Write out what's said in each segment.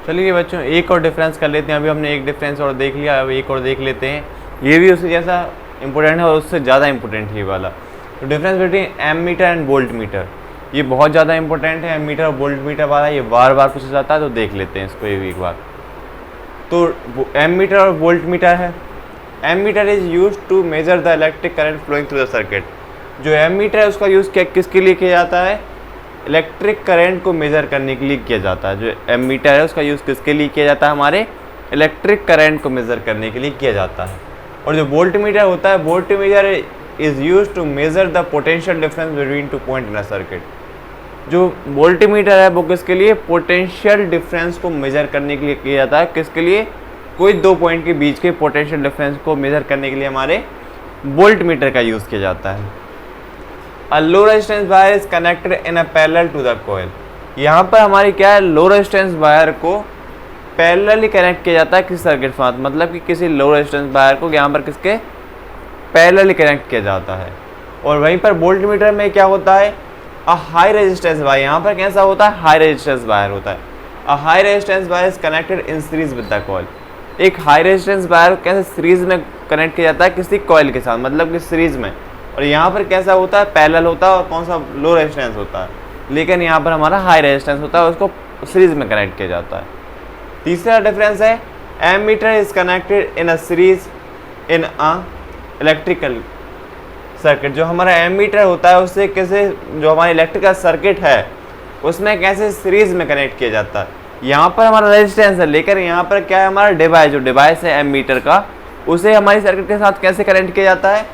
चलिए बच्चों एक और डिफरेंस कर लेते हैं। अभी हमने एक डिफरेंस और देख लिया, अब एक और देख लेते हैं। ये भी उससे जैसा इंपॉर्टेंट है और उससे ज़्यादा इंपॉर्टेंट है ये वाला। तो difference between ammeter and voltmeter, ये बहुत ज़्यादा इंपॉर्टेंट है। एम मीटर और वोल्ट मीटर वाला ये बार बार पूछा जाता है, तो देख लेते हैं इसको एक बार। तो एम मीटर और वोल्ट मीटर है। Ammeter is used to measure the electric current flowing through the circuit. जो एम मीटर है उसका यूज़ किसके लिए किया जाता है? इलेक्ट्रिक करंट को मेज़र करने के लिए किया जाता है। जो एम मीटर है उसका यूज़ किसके लिए किया जाता है? हमारे इलेक्ट्रिक करंट को मेज़र करने के लिए किया जाता है। और जो वोल्ट मीटर होता है, voltmeter is used to measure the potential difference between two point in a circuit. जो वोल्ट मीटर है वो किसके लिए? पोटेंशियल डिफरेंस को मेज़र करने के लिए किया जाता है। किसके लिए? कोई दो पॉइंट के बीच के पोटेंशियल डिफरेंस को मेज़र करने के लिए हमारे वोल्ट मीटर का यूज़ किया जाता है। A low resistance wire is connected in a parallel to the coil। यहाँ पर हमारी क्या है? लो रेजिस्टेंस वायर को पैरेलली कनेक्ट किया जाता है किसी सर्किट के साथ। मतलब कि किसी लो रेजिस्टेंस वायर को यहाँ पर किसके पैरेलली कनेक्ट किया जाता है। और वहीं पर वोल्ट मीटर में क्या होता है? A high resistance wire. यहाँ पर कैसा होता है? हाई रेजिस्टेंस वायर होता है। A high resistance wire is connected in series with the coil. एक हाई रेजिस्टेंस वायर कैसे सीरीज में कनेक्ट किया जाता है? किसी कॉइल के साथ, मतलब कि सीरीज में। और यहाँ पर कैसा होता है? पैरेलल होता है। और कौन सा? लो रेजिस्टेंस होता है। लेकिन यहाँ पर हमारा हाई रेजिस्टेंस होता है, उसको सीरीज में कनेक्ट किया जाता है। तीसरा डिफरेंस है ammeter is connected in a series in a electrical circuit. जो हमारा एम मीटर होता है उससे कैसे, जो हमारा इलेक्ट्रिकल सर्किट है उसमें कैसे सीरीज में कनेक्ट किया जाता है। यहाँ पर हमारा रेजिस्टेंस है, लेकिन यहाँ पर क्या है? हमारा डिवाइस, जो डिवाइस है एम मीटर का, उसे हमारी सर्किट के साथ कैसे कनेक्ट किया जाता है?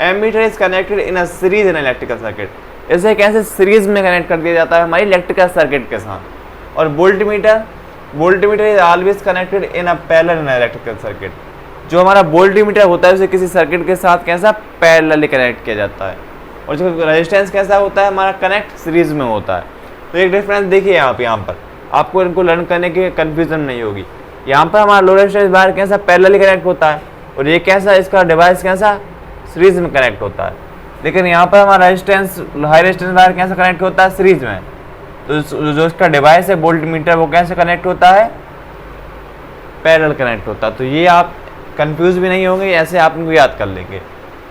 Ammeter is connected in a series in electrical circuit. इसे कैसे सीरीज में कनेक्ट कर दिया जाता है? हमारी इलेक्ट्रिकल सर्किट के साथ। और volt meter is always connected in a parallel in electrical circuit. जो हमारा वोल्ट मीटर होता है उसे किसी सर्किट के साथ कैसा? पैरेलली कनेक्ट किया जाता है। और जो रेजिस्टेंस कैसा होता है? हमारा कनेक्ट सीरीज में होता है। तो एक डिफरेंस देखिए यहाँ पर आपको इनको लर्न करने की कन्फ्यूजन नहीं होगी। यहाँ पर हमारा लो रेजिस्टेंस वायर कैसा? पैरेलली कनेक्ट होता है। और ये कैसा? इसका डिवाइस कैसा? सीरीज में कनेक्ट होता है। लेकिन यहाँ पर हमारा रेजिस्टेंस, हाई रेजिस्टेंस वायर कैसे कनेक्ट होता है? सीरीज में। तो जो इसका डिवाइस है वोल्ट मीटर, वो कैसे कनेक्ट होता है? पैरेलल कनेक्ट होता है। तो ये आप कंफ्यूज भी नहीं होंगे, ऐसे आप इनको याद कर लेंगे।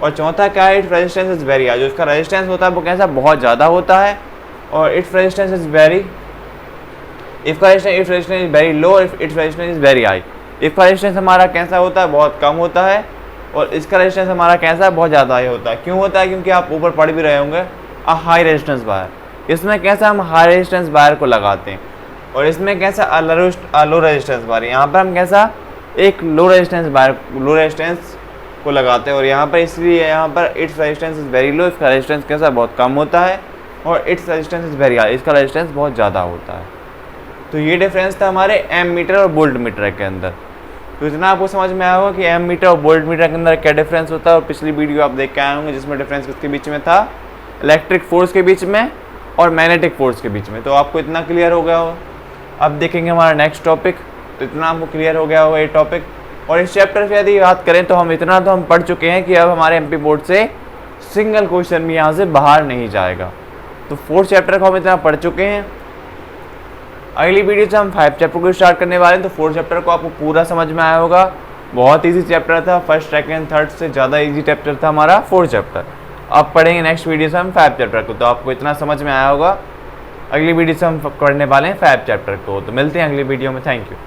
और चौथा क्या है? It resistance is very high. जो इसका रेजिस्टेंस होता है वो कैसा? बहुत ज़्यादा होता है। और it resistance is very, if resistance is very low, if it resistance is very high. If resistance हमारा कैसा होता है? बहुत कम होता है। और इसका रेजिस्टेंस हमारा कैसा है? बहुत ज़्यादा ही होता है। क्यों होता है? क्योंकि आप ऊपर पढ़ भी रहे होंगे अ हाई रेजिस्टेंस वायर। इसमें कैसा? हम हाई रेजिस्टेंस वायर को लगाते हैं। और इसमें कैसा? Low resistance wire. यहाँ पर हम कैसा? एक लो रेजिस्टेंस को लगाते हैं। और यहाँ पर इसलिए यहाँ पर its resistance is very low, इसका रेजिस्टेंस कैसा? बहुत कम होता है। और its resistance is very high, इसका रेजिस्टेंस बहुत ज़्यादा होता है। तो ये डिफरेंस था हमारे एम मीटर और वोल्ट मीटर के अंदर। तो इतना आपको समझ में आया होगा कि एम मीटर और वोल्ट मीटर के अंदर क्या डिफरेंस होता है। और पिछली वीडियो आप देख के आए होंगे जिसमें डिफरेंस किसके बीच में था? इलेक्ट्रिक फोर्स के बीच में और मैग्नेटिक फोर्स के बीच में। तो आपको इतना क्लियर हो गया होगा। अब देखेंगे हमारा नेक्स्ट टॉपिक। तो इतना आपको क्लियर हो गया होगा ये टॉपिक। और इस चैप्टर से यदि बात करें तो हम पढ़ चुके हैं कि अब हमारे एमपी बोर्ड से सिंगल क्वेश्चन भी यहाँ से बाहर नहीं जाएगा। तो 4th चैप्टर को हम इतना पढ़ चुके हैं। अगली वीडियो से हम 5 चैप्टर को स्टार्ट करने वाले हैं। तो 4th चैप्टर को आपको पूरा समझ में आया होगा। बहुत इजी चैप्टर था, फर्स्ट सेकंड थर्ड से ज़्यादा इजी चैप्टर था हमारा 4th चैप्टर। अब पढ़ेंगे नेक्स्ट वीडियो से हम 5 चैप्टर को। तो आपको इतना समझ में आया होगा। अगली वीडियो से हम पढ़ने वाले हैं 5 चैप्टर को। तो मिलते हैं अगली वीडियो में। Thank you.